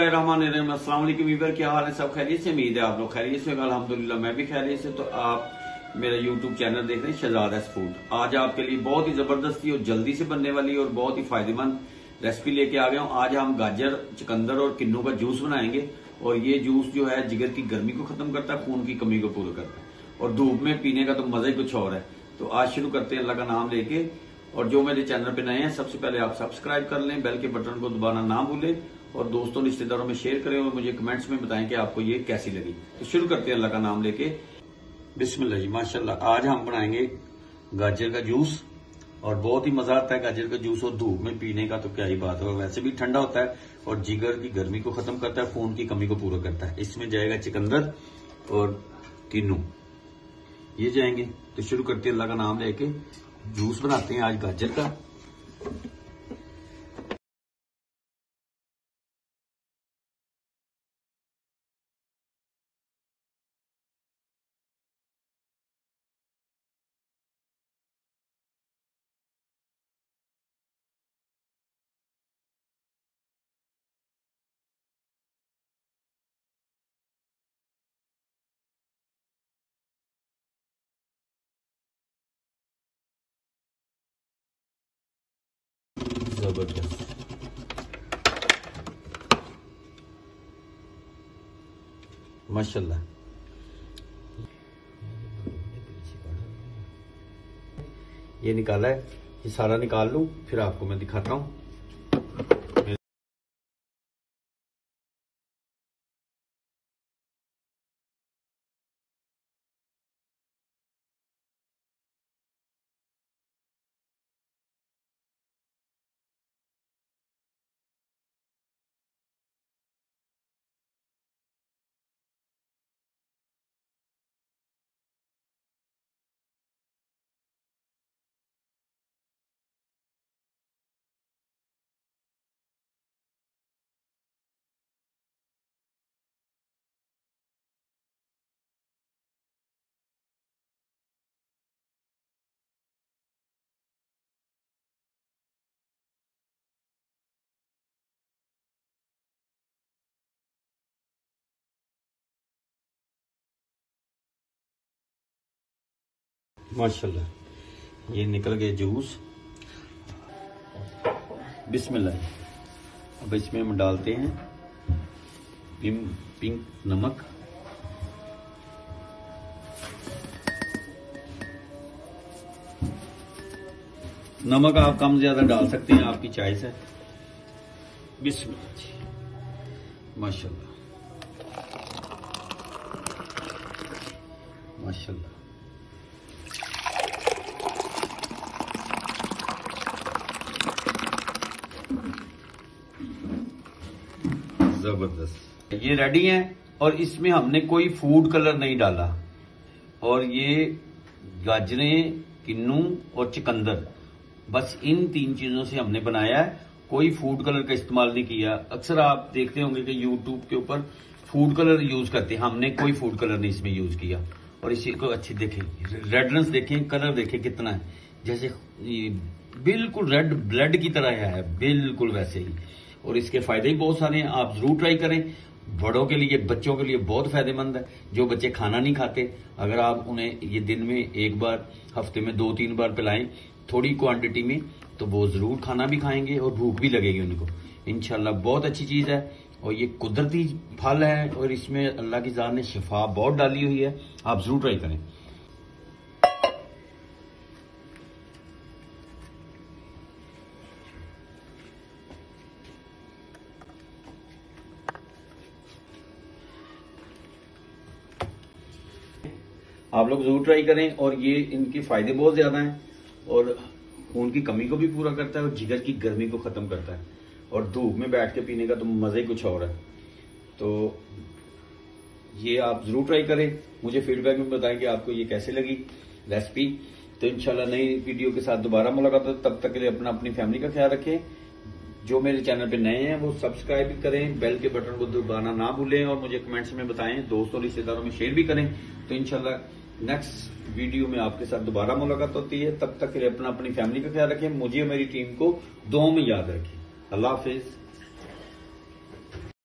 रहमान अस्सलाम वालेकुम वीवर, क्या हाल है? सब खैरियत से? उम्मीद है आप लोग खैरियत से। अल्हम्दुलिल्लाह मैं भी खैरियत से। तो आप मेरा यूट्यूब चैनल देख रहे हैं शहजाद फूड। आज आपके लिए बहुत ही जबरदस्ती और जल्दी से बनने वाली और बहुत ही फायदेमंद रेसिपी लेके आ गया हूँ। आज हम गाजर, चुकंदर और किन्नू का जूस बनाएंगे और ये जूस जो है जिगर की गर्मी को खत्म करता है, खून की कमी को पूरा करता है और धूप में पीने का तो मजा ही कुछ और है। तो आज शुरू करते हैं अल्लाह का नाम लेके। और जो मेरे चैनल पे नए हैं सबसे पहले आप सब्सक्राइब कर लें, बेल के बटन को दबाना ना भूलें और दोस्तों रिश्तेदारों में शेयर करें और मुझे कमेंट्स में बताएं कि आपको ये कैसी लगी। तो शुरू करते हैं अल्लाह का नाम लेके। बिस्मिल्लाह जी, माशाल्लाह। आज हम बनाएंगे गाजर का जूस और बहुत ही मजा आता है गाजर का जूस और धूप में पीने का तो क्या ही बात है। वैसे भी ठंडा होता है और जिगर की गर्मी को खत्म करता है, खून की कमी को पूरा करता है। इसमें जाएगा चुकंदर और किन्नू, ये जाएंगे। तो शुरू करते हैं अल्लाह का नाम लेके। जूस बनाते हैं आज गाजर का। जबरदस्त, माशाल्लाह। ये निकाला है, ये सारा निकाल लूं फिर आपको मैं दिखाता हूं। माशाल्लाह, ये निकल गए जूस। बिस्मिल्लाह। अब इसमें हम डालते हैं पिंक नमक, नमक आप कम ज्यादा डाल सकते हैं, आपकी चॉइस है। बिस्मिल्लाह जी, माशाल्लाह माशाल्लाह। जबरदस्त, ये रेडी है और इसमें हमने कोई फूड कलर नहीं डाला। और ये गाजरें, किन्नू और चुकंदर, बस इन तीन चीजों से हमने बनाया है। कोई फूड कलर का इस्तेमाल नहीं किया। अक्सर आप देखते होंगे कि यूट्यूब के ऊपर फूड कलर यूज करते हैं, हमने कोई फूड कलर नहीं इसमें यूज किया। और इसी को अच्छी देखें, रेडनेस देखें, कलर देखें कितना है, जैसे बिल्कुल रेड ब्लड की तरह है, बिल्कुल वैसे ही। और इसके फायदे ही बहुत सारे हैं, आप जरूर ट्राई करें। बड़ों के लिए, बच्चों के लिए बहुत फायदेमंद है। जो बच्चे खाना नहीं खाते, अगर आप उन्हें ये दिन में एक बार, हफ्ते में 2-3 बार पिलाएं थोड़ी क्वांटिटी में, तो वो जरूर खाना भी खाएंगे और भूख भी लगेगी उनको इंशाल्लाह। बहुत अच्छी चीज है और ये कुदरती फल है और इसमें अल्लाह की जान ने शिफा बहुत डाली हुई है। आप जरूर ट्राई करें। आप लोग जरूर ट्राई करें और ये इनके फायदे बहुत ज्यादा हैं और खून की कमी को भी पूरा करता है और जिगर की गर्मी को खत्म करता है और धूप में बैठ के पीने का तो मजा ही कुछ और है। तो ये आप जरूर ट्राई करें, मुझे फीडबैक में बताएं कि आपको ये कैसे लगी रेसिपी। तो इंशाल्लाह नई वीडियो के साथ दोबारा मुलाकात हो, तब तक के लिए अपनी फैमिली का ख्याल रखें। जो मेरे चैनल पे नए हैं वो सब्सक्राइब करें, बेल के बटन को दबाना ना भूलें और मुझे कमेंट्स में बताएं, दोस्तों रिश्तेदारों में शेयर भी करें। तो इंशाल्लाह नेक्स्ट वीडियो में आपके साथ दोबारा मुलाकात होती है। तब तक के लिए अपनी फैमिली का ख्याल रखें, मुझे और मेरी टीम को दुआओं में याद रखें। अल्लाह हाफिज।